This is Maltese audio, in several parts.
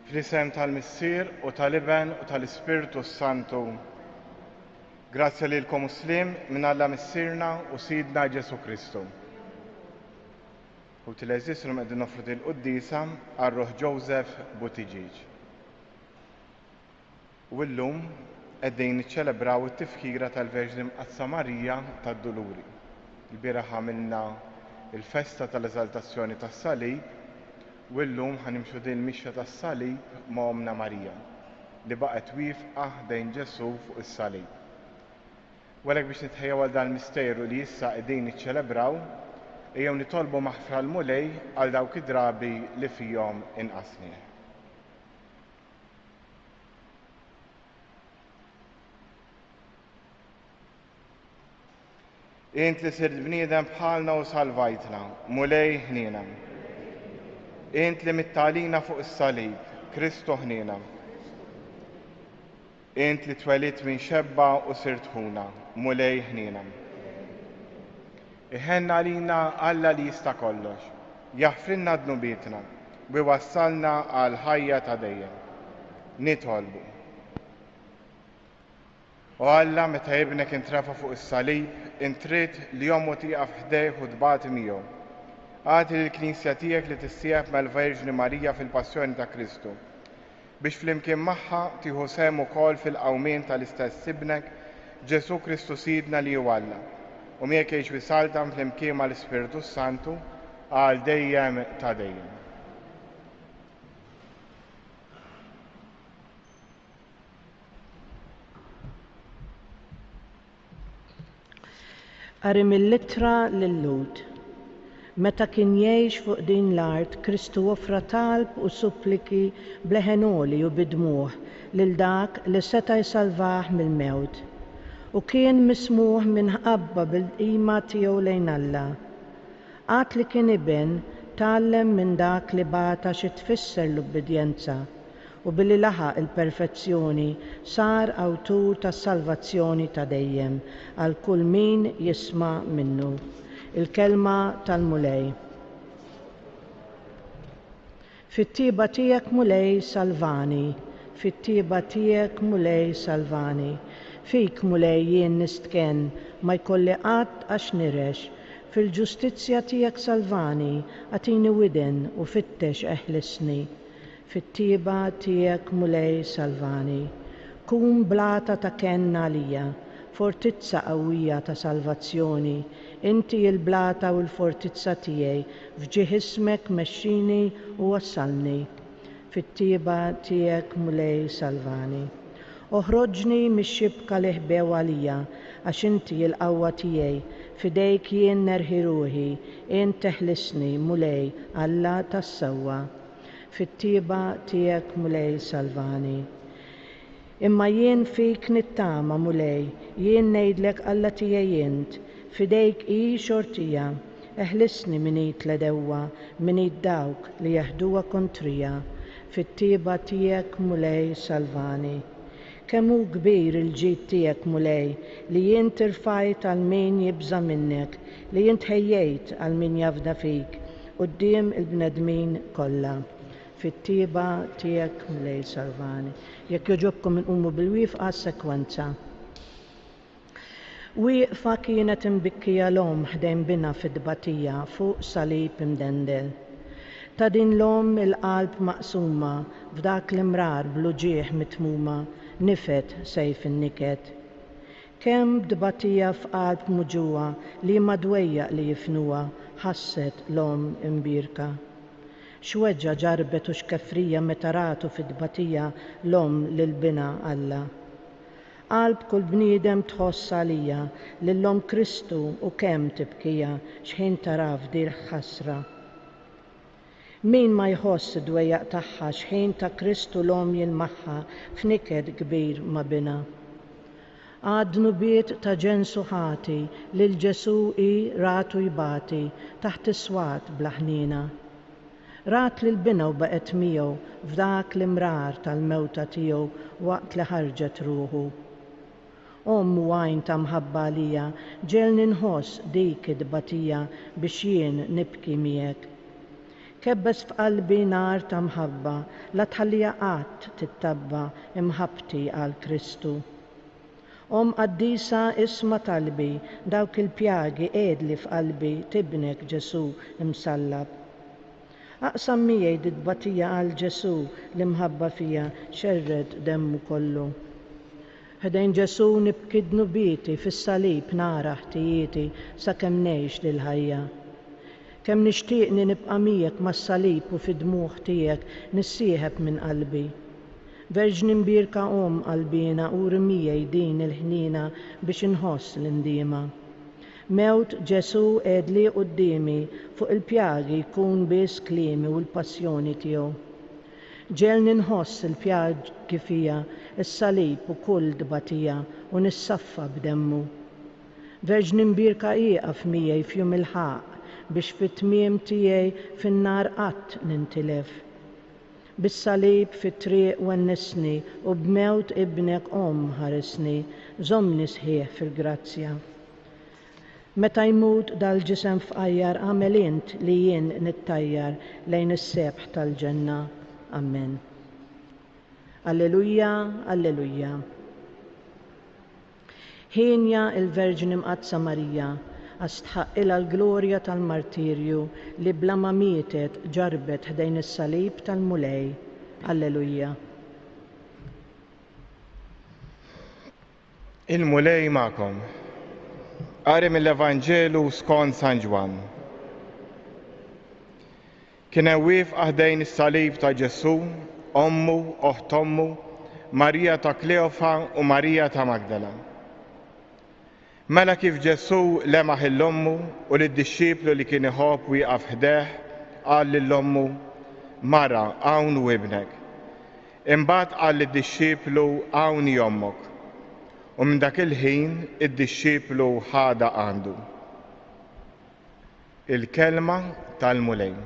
Fl-isem tal-Missier u tal-Iben u tal-Ispirtu Santu. Grazzja lilkom Muslim minn Alla Missierna u Sidna Ġesu Kristu. U t-leżis l qegħdin nofru il-Quddiesa għar-Ruħ Joseph Buttigieg. U llum qegħdin niċċelebraw it-tifkira tal-Verġni Mqazza Marija tad-Duluri. Il-bieraħ għamilna il-festa tal-eżaltazzjoni tas-Salib u llum ħanimxu din il-mixja tas-Salib ma' Omna Marija li baqgħet wieqfa ħdejn Ġesu fuq is-Salib. Walek biex nitħejjaw għal dan misteru li issa qegħdin niċċelebraw, ejjew nitolbu maħfra l-mulej għal dawk id-drabi li fihom inqasni. Int li sirt bniedem bħalna u salvajtna, mulej ħniena. Int li mittalina fuq is-Salib, Kristu ħniena. Int li twelit minn xebba u sirt ħuna, mulej ħniena. Iħenna lina Alla li jista' kollox, jaħfrinna dnubietna u wassalna għal ħajja ta' dejjem. Nitolbu. U Alla meta ibnek intrefa fuq is-Salib, intrid li jommu tieqaf ħdejh u tbagħti miegħu. Għati l-Knisja tiegħek li tissieħeb mal-Verġni Marija fil-Passjoni ta' Kristu biex flimkien magħha tieħu sehem ukoll fil-qawmien tal-istess ibnek Ġesu Kristu Sidna li hu Alla u miegħek jgħix wisaltam flimkien mal-Ispirtu Santu għal dejjem ta' dejjem. Qari mill-ittra lill-Lud. Meta kien jgħix fuq din l-art, Kristu offra talb u suppliki bleħenoli u bidmuh lil dak li seta' jsalvah mill-mewt. U kien mismuh minħabba bil-qima tiegħu lejn Alla. Għad li kien iben tgħallem minn dak li bata xi tfisser l-ubbidjenza u billi laħaq il-perfezzjoni sar awtur tas-salvazzjoni ta' dejjem għal kull min jisma' minnu. Il-kelma tal-mulej. Fit-tieba tiegħek mulej salvani, fit-tieba tiegħek mulej salvani. Fik mulej jien nistken ma jkolli qatt għax nirex. Fil-ġustizzja tiegħek salvani, għatini widen u fittex eħlisni. Fit-tieba tiegħek mulej salvani. Kun blata ta' kenna għalija, fortizza qawwija ta' salvazzjoni. Inti il-blata u l-fortizza tiegħi, fġieħ ismek mexxini u wassalni. Fit-tieba tiegħek mulej salvani. Oħroġni mix-xibka li ħbew għalija, għax inti l-qawwa tiegħi, fidejk jien nerħi ruħi, int teħlisni mulej Alla tas-sewwa. Fit-tieba tiegħek mulej salvani. Imma jien fik nittama mulej, jien ngħidlek Alla tiegħi int, fidejk hi xortija, eħlisni minit l-edewwa, minit dawk li jaħduha kontrija, fit-tieba tiegħek mulej salvani. Kemm hu kbir il-ġid tiegħek mulej, li jien tirfajt għal min jibża minnek, li jien tħejjejt għal min jafda fik, quddiem il-bnedmin kollha. Fit-tieba tiegħek mulej salvani. Jekk joġobkom inqumu bil-wifqa sekwenza. Wieqfa kienet imbikkija l-om ħdejn bina fid-dbatija fuq salib imdendel. Ta' din l-om il-qalb maqsuma f'dak l-imrar bluġieħ mitmuma nifet sejf in-niket. Kemm b'dbatija f'qalb muġuwa li madwejjaq li jifnuha ħasset l-om imbirka. X'weġġa ġarbet u xkeffrija meta ratu fid-dbatija l-om lil-bina Alla. Qalb kull bniedem tħoss għalija lill-om Kristu u kemm tibkija x'ħin tara f'dir ħasra. Min ma jħoss id-dwejjaq tagħha x'ħin ta' Kristu l-om jilmaħħa f'niked kbir ma' bina. Għadnu biet ta' ġensu ħati lil Ġesu i ratu jbati taħt iswat blaħnina. Rat lil bina u baqet miegħu f'dak l-imrar tal-mewta tiegħu waqt li ħarġet ruħu. Ommu għajn ta' mħabba għalija ġelni nħoss dik id-batija biex jien nibki miegħek. Kebbes f'qalbi nar ta' mħabba, la tħallija qatt tittabba imħabti għal Kristu. Quddiesa isma' talbi, dawk il-pjagi għedli f'qalbi tibnek Ġesu imsallab. Aqsam miegħi ditbatija għal Ġesu li mħabba fija xerred demmu kollu. Ħdejn Ġesu nibkid nubieti fis-salib nara ħtijieti sakemm ngħix lil ħajja. Kemm nixtieqni nibqa' miegħek mas-salib u fid-dmuħ tiegħek nissieħeb minn qalbi. Verġni mbirka qalbina u rmijaj din il-ħnina biex inħoss l-indiema. Mewt Ġesu għedli qudiemi fuq il-pjagi jkun biss kliemi u l-passjoni tiegħu. Ġelni nħoss il-pjagi fija, is-salib u kull dbatija u nissaffa b'demmu. Verġni mbirka ieqaf miegħi f'jum il-ħaq biex fit-tmiem tiegħi fin-nar qatt nintilef. Bis-salib fit-triq wennisni u b'mewt ibnek ħaresni, żommni sħiħ fil-grazzja. Meta jmut dal-ġisem f'qajjar għamel int li jien nittajjar lejn is-sebħ tal-ġenna. Amen. Alleluja, alleluja. Ħinja il-Verġni mqazza Marija, għastħaqqilha l-glorja tal-martirju li bla ma mietet ġarbet ħdejn is-salib tal-mulej. Alleluja. Il-mulej magħkom. Qari mill-Evanġelu skont San Ġwan. Kien hemm wieqfa ħdejn is-salib ta' Ġesu, ommu, oħt ommu, Marija ta' Kleofa u Marija ta' Magdala. Mela kif Ġesu lemaħ l-ommu u lid-dixxiplu li kien iħobb wieqaf ħdeh qal lill-ommu, Mara, hawn u ibnek. Imbagħad qal lid-dixxiplu hawn ommok. U minn dak il-ħin id-dixxiplu ħada għandu. Il-kelma tal-mulej.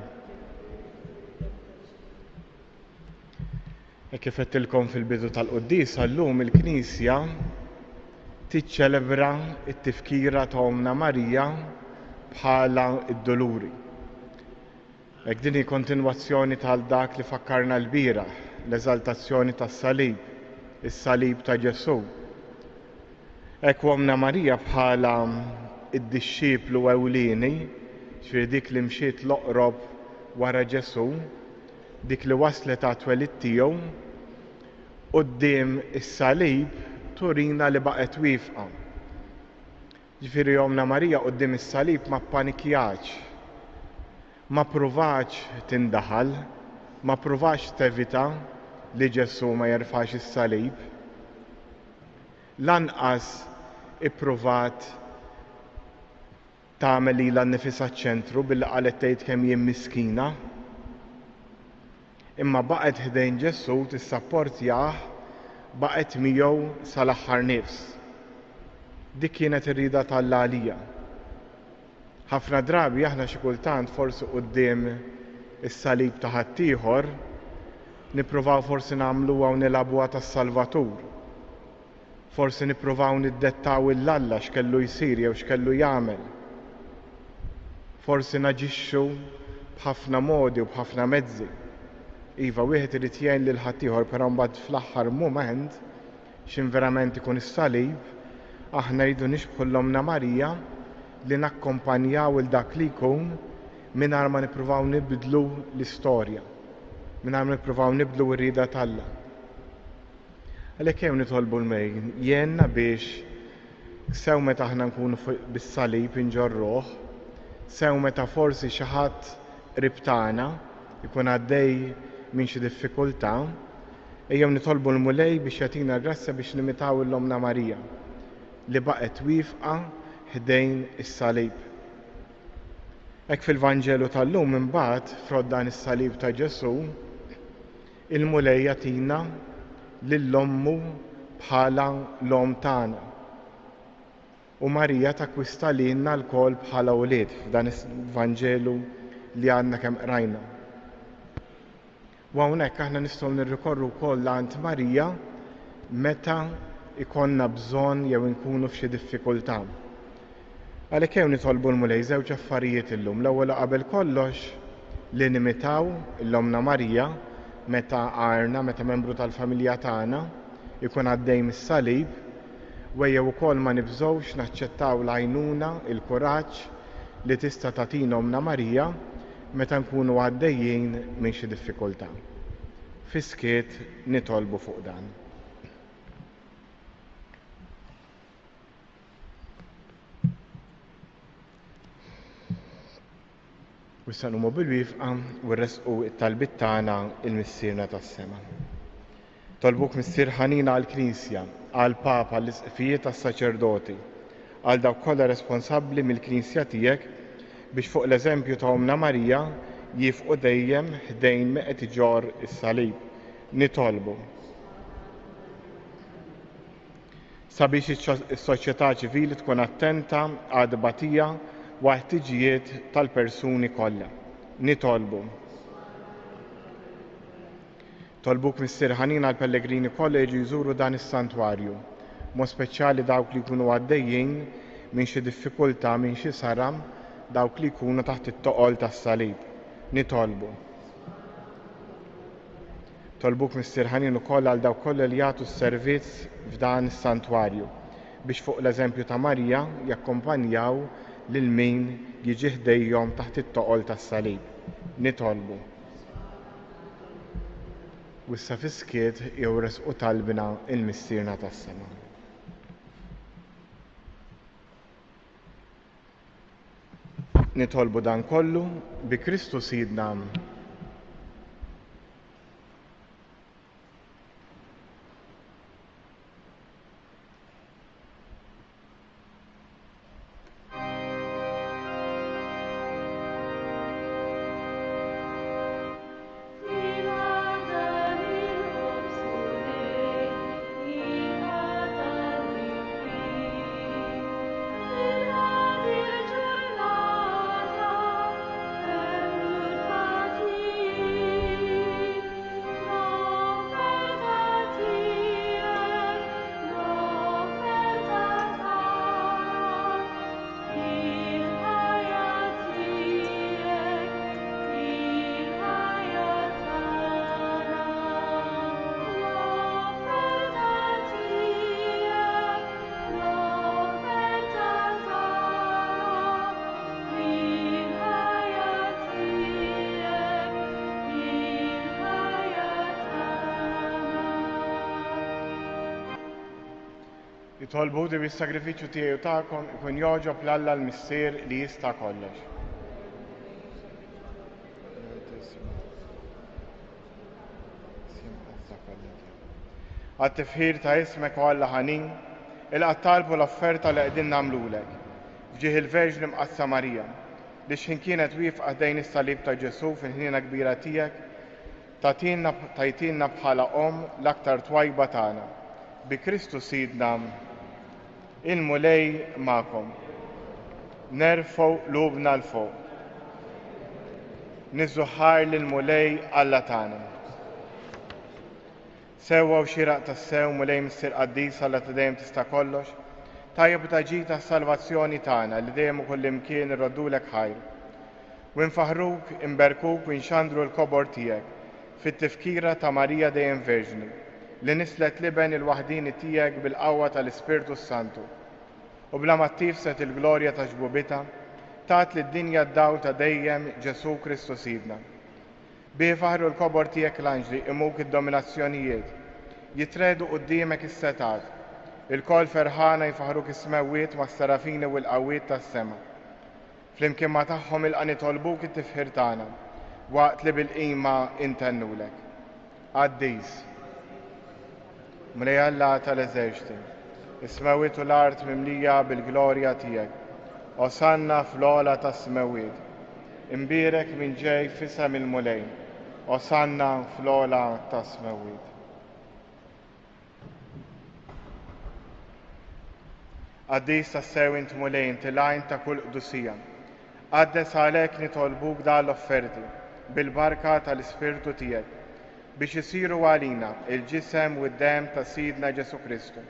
Kif qedtilkom fil-bidu tal-Quddiesa llum il-Knisja tiċċelebra t-tifkira ta' Omna Marija bħala id-doluri. Hekk din hi kontinwazzjoni tal dak li fakkarna l-bieraħ, l-eżaltazzjoni tas-salib, is-salib ta' Ġesu. Hekk Omna Marija bħala id-dixxiplu ewlieni, ġifieri dik li mxiet l-oqrob wara Ġesu, dik li waslet għat-twelid tiegħu, quddiem is-salib turina li baqgħet wieqfa. Ġifieri Omna Marija quddiem is-salib ma ppanikjax, ma pruvax tindaħal, ma pruvax tevita li Ġesu ma jerfax is-salib. Lanqas ippruvat tagħmel ilha nnifisha ċ-ċentru billi qalet tgħid kemm jien miskina. Imma baqgħet ħdejn Ġesu tissapportjah, baqgħet miegħu sal-aħħar nifs. Dik kienet ir-rieda tal-Alla għalija. Ħafna drabi aħna xi kultant forsi quddiem is-salib ta' ħaddieħor nippruvaw forsi nagħmluha u nilagħbuha tas-Salvatur. Forsi nippruvaw niddettaw il-Alla x'kellu jsir jew x'kellu jagħmel. Forsi naġixxu b'ħafna modi u b'ħafna mezzi. Iva, wieħed irid jgħin lil ħaddieħor, però mbagħad fl-aħħar mument x'in verament ikun is-salib, aħna rridu nixbħu l-Omna Marija li nakkompanjaw il dak li jkun mingħajr ma nippruvaw nibdlu l-istorja, mingħajr ma nippruvaw nibdlu r-rieda tal-Alla. Għalhekk jew nitolbu l-mejn jenna biex sew meta aħna nkunu bis-salib inġorruh, sew meta forsi xi ħadd qrib tagħna ikun għaddej minn xi diffikultà, ejjew nitolbu l-mulej biex jagħtina grazzja biex nimitaw l-Omna Marija li baqgħet wieqfa ħdejn is-salib. Hekk fil-Vanġelu tal-lum imbagħad frott dan is-salib ta' Ġesu, il-mulej jagħtina lill-ommu bħala l-om tagħna. U Marija takkwista lilna lkoll bħala wlied f'dan is-Vanġelu li għandna kemm qrajna. U hawnhekk aħna nistgħu nirrikorru wkoll għand Marija meta ikonna bżonn jew inkunu f'xi diffikultà. Għalhekk jew nitolbu l-mulej żewġ affarijiet illum. L-ewwel qabel kollox li nimitaw l-Omna Marija meta għarna, meta membru tal-familja tagħna ikun għaddej mis-salib, wejjew ukoll ma nibżgħux naċċettaw l-għajnuna, il-kuraġġ li tista' tagħtina Omna Marija meta nkunu għaddejjin minn xi diffikultà. Fi skiet nitolbu fuq dan. Wissa nqumu bil-wifqa u nresqu t-talbit tagħna il-missierna tas-sema. Tolbuk Missier ħanina għall-Knisja, għall-Papa, għall-isqfijiet tas-saċerdoti, għal dawk kollha responsabbli mill-Knisja tiegħek biex fuq l-eżempju ta' Omna Marija jifqu dejjem ħdejn meqed iġor is-salib. Nitolbu sabiex is-soċjetà ċivili tkun attenta għad batija u ħtiġijiet tal-persuni kollha. Nitolbu. Tolbuk Missier ħanina għall-Pellegrini kollha jiġu jżuru dan is-santwarju, mod speċjali dawk li jkunu għaddejjin minn xi diffikultà, minn xi saram, dawk li jkunu taħt it-toqol tas-salib. Nitolbu. Tolbuk Missier ħanin ukoll għal dawk kollha li jagħtu s-servizz f'dan is-santwarju biex fuq l-eżempju ta' Marija jakkompanjaw lil min jiġi ħdejjhom taħt it-toqol tas-salib. Nitolbu. Wissa fi skiet jew resqu talbna il-missierna tas-sema. Nitolbu dan kollu bi Kristu Sidna. Jitolbu di bis-sagrifiċċju tiegħu tagħkom ikun joġob l-Alla l-Missier li jista' kollox. Għat-tifħir ta' ismek u Alla ħanin, il-qattalbu l-offerta li qegħdin nagħmlulek fġieħ il-Verġni Mqassa Marija li x'ħin kienet wieqfa dejn is-salib ta' Ġesu fil-ħniena kbira tiegħek tajtina bħala l-aktar twajba tagħna. Bi Kristu Sidna il-mulej magħkom. Nerfgħu qlubna l fuq. Niżżuħħar lill-mulej Alla tagħna. Sewwa u xieraq tas-sew mulej Missier Quddiesa Alla ta' dejjem tista' kollox, tajjeb ta' ġid tas-salvazzjoni tagħna li dejjem u kullimkien irroddulek ħajr. U nfaħruk, imberkuk u nxandru l-kobor tiegħek fit-Tifkira ta' Marija dejjem Verġni li nislet liben il-waħdini tiegħek bil-qawwa tal-Ispirtu Santu. U bla ma tifset il-glorja ta' ġbubita, tat lid-dinja d-dawl ta' dejjem Ġesu Kristu Sidna. Bi faħru l-kobor tiegħek l-anġli imuk id-dominazzjonijiet, jitredu quddiemek is-setat, il-kol ferħana jfaħruk is-smewwiet ma' s-serafini u l-qawwiet tas-sema. Flimkien ma' tagħhom ilqa' nitolbuk it-tifħir tagħna waqt li bil-qima intennulek. Quddies. Mulej Alla tal-eżerċti, is-smewwiet u l-art mimlija bil-glorja tiegħek, osanna fl-ogħla tas-smewwiet. Imbierek minn ġej f'isem il-mulej, osanna fl-ogħla tas-smewwiet. Quddies tas-sew int mulej inti l-għajn ta' kull qdusija. Qaddes għalhekk nitolbuk dan l-offerti bil-barka tal-Ispirtu tiegħek biex isiru għalina il-ġisem u d-dem ta' Sidna Ġesu Kristu,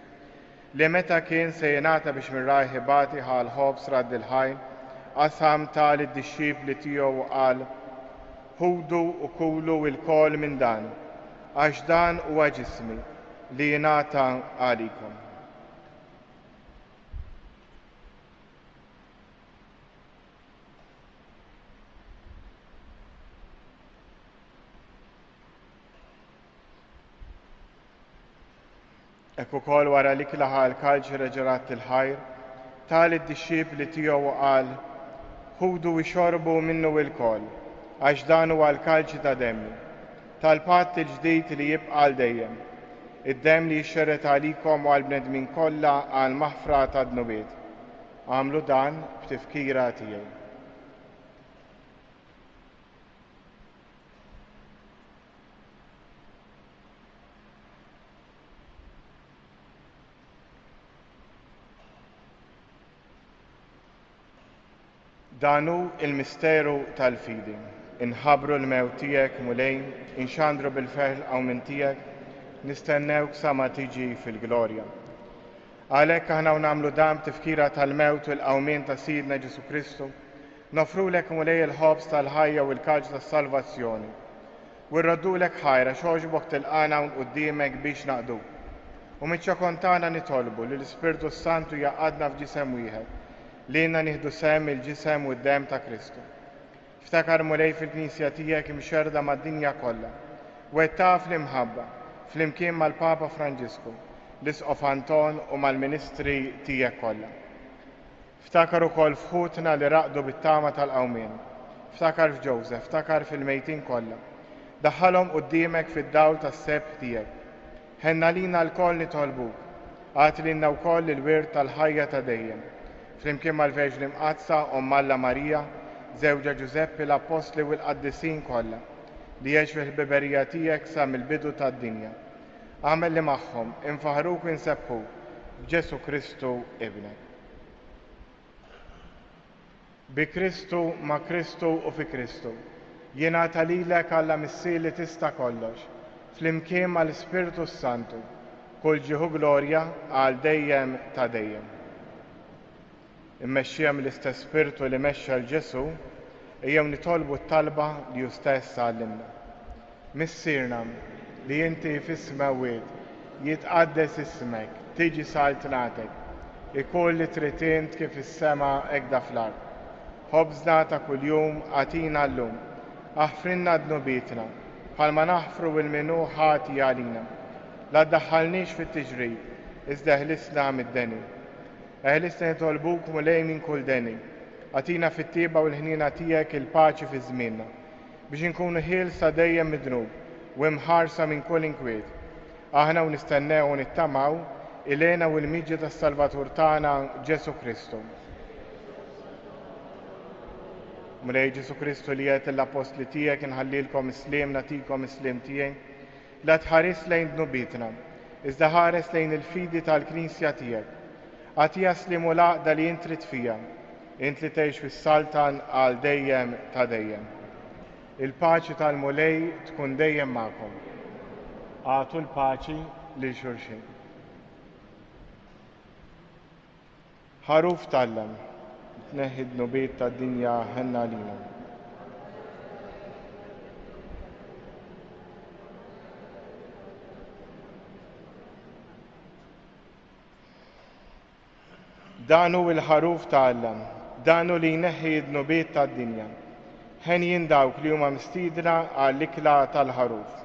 li meta kien se jingħata biex minn rajħibati ħal ħobs radd il-ħajn, qasam tal id-dixxipli tiegħu qal: ħudu u kulu il-kol minn dan, għax dan huwa ġismi li jingħata għalikom. Ekku kol wara li klaħa l-kalġ reġerat il-ħajr, tal id-disċipli tiegħu qal, ħudu u xorbu minnu il-kol, għax dan huwa l-kalġ ta' demmi, tal-patt il-ġdid li jibqa' għal dejjem, id-demm li jixxerret għalikom u għall-bnedmin kollha għal maħfra ta' dnubiet. Għamlu dan b'tifkira tiegħi. Danu il-misteru tal-fidi, inħabru l-mewt tiegħek mulejn, inxandru bil-feħl aw minn tiegħek, nistennewk sa ma tiġi fil-glorja. Għalhekk aħna nagħmlu dan b'tifkira tal-mewt u l-qawmien ta' Sidna Ġesu Kristu, nofrulek mulej il-ħobs tal-ħajja u l-kaġġ tas-salvazzjoni. U rraddulek ħajra xogħġbok tilqana quddiemek biex naqdu. U miċ-ċakontana nitolbu li l-Ispirtu Santu jaqadna f'ġisem wieħed, li jenna nieħdu sem il-ġisem u d-dem ta' Kristu. Ftakar mulej fil-Knisja tiegħek imxerda mad-dinja kollha, wettha fl-imħabba, fl-imkien mal-Papa Franġisku, l-Isqof Anton u mal-Ministri tiegħek kollha. Ftakar ukoll f'ħutna li raqdu bit-tama tal-qawmien, ftakar f'Joseph, ftakar fil-mejtin kollha. Daħħalhom quddiemek fid-dawl tas-seb tiegħek. Ħenna lina l-koll nitolbuk, għad lilna wkoll il-wirt tal-ħajja ta' dejjem. Flimkien mal-Verġni Mqazza Alla Marija, żewġa Ġuseppi l-Apostli u l-Qaddisin kollha, li jgħix fil-ħbiberija tiegħek sa mill-bidu tad-dinja. Għamel li magħhom infaħruk u nsebbħuk b'Ġesu Kristu Ibnek. Bi Kristu, ma' Kristu u fi Kristu, jingħata lilek Alla Missier li tista' kollox, flimkien mal-Ispirtu Santu, kull ġieħu glorja għal dejjem ta' dejjem. Immexxija mill-istess Spirtu li mexxa l-Ġesu, ejjew nitolbu t-talba li hu stess għallimna. Missierna li inti fis-smawiet jitqaddes ismek, tiġi saltnatek, ikun li trid int kif is-sema hekk fl-ard. Ħobżna ta' kuljum għatina llum, aħfrinna dnubietna, bħalma naħfru il-minu ħati għalina. La ddaħħalniex fit-tiġrid, iżda ħlisna mid-deni. Eħlisna nitolbuk mulej minn kull deni, għatina fit-tieba u l-ħnina tiegħek il-paċi fi żmienna, biex inkunu ħielsa dejjem mid-dnub u mħarsa minn kull inkwiet. Aħna u nistennew u nittamaw ilena u l-miġġa tas-Salvatur tagħna Ġesu Kristu. Mulej Ġesu Kristu li qed l-apostli tiegħek inħallilkom isliem nagħtikom isliem tiegħi, la tħares lejn dnubietna, iżda ħares lejn il-fidi tal-Knisja tiegħek. Għat jaslimu l-għaqda li int trid fija, int li tgħix fis-saltan għal dejjem ta' dejjem. Il-paċi tal-mulej tkun dejjem magħkom. Għatu l-paċi lil xulxin. Ħaruf tal-lem, tneħħi d-nubiet tad-dinja ħenna lina. Danu il-ħaruf tal-lem, danu li jneħħi d-nubiet tad-dinja. Ħen jindawk li huma mstidra għall-ikla tal-ħaruf.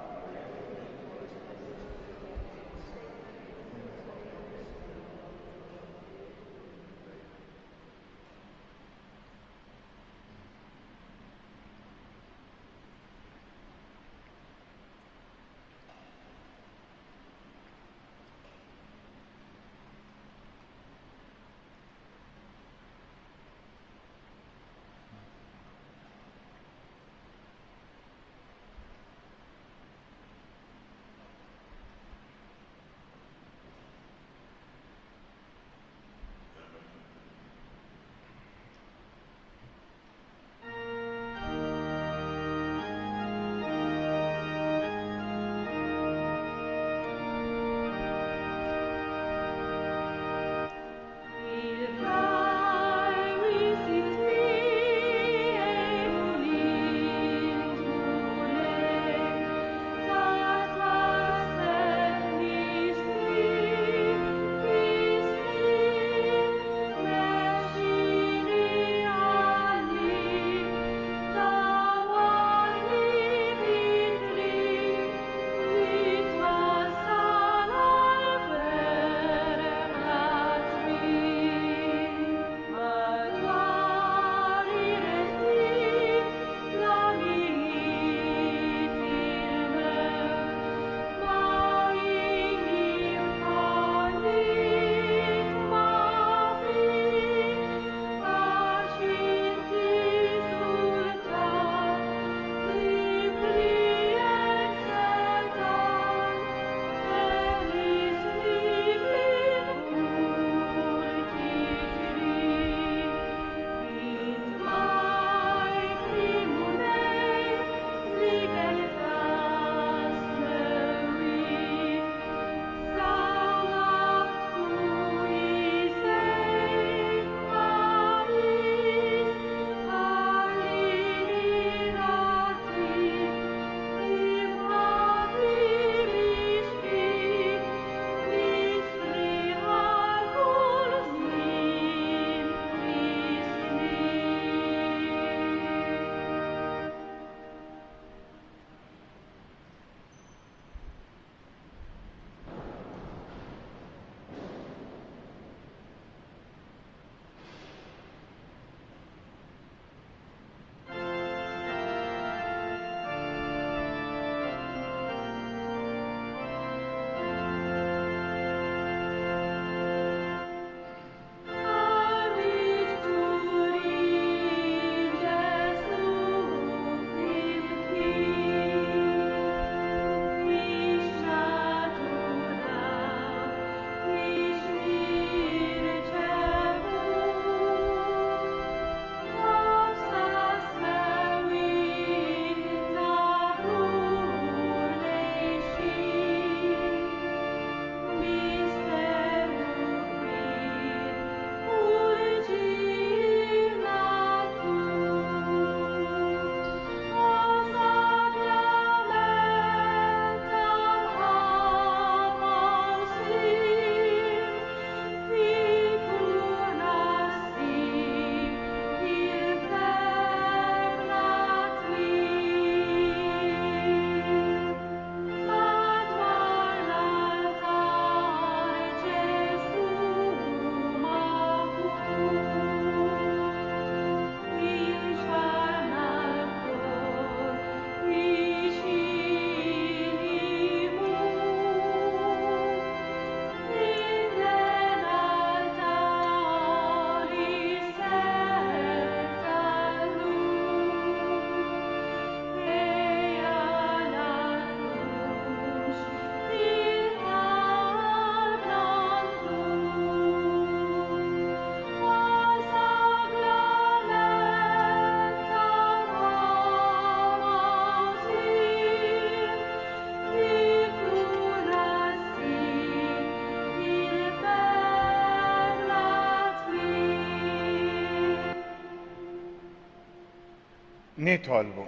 Nitolbu.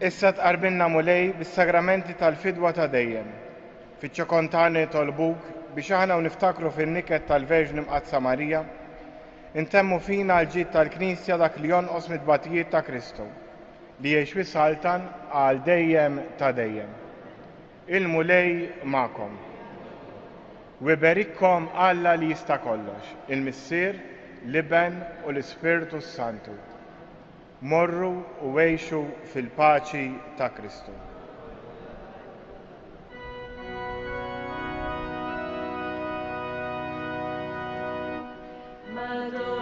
Issa tqarbilna mulej bis-sagramenti tal-fidwa ta' dejjem. Fiċ-ċokontani nitolbuk biex aħna niftakru fin-niket tal-Verġni Mqazza Marija intemmu fina l-ġid tal-Knisja dak li jonqos mit-tbatijiet ta' Kristu li jgħix wisaltan għal dejjem ta' dejjem. Il-mulej ma'kom. Wiberikkom Alla li jista' kollox, il-Missier, l-Iben u l-Ispirtu Santu. Morru u għejxu fil-paċi ta' Kristu. Madonna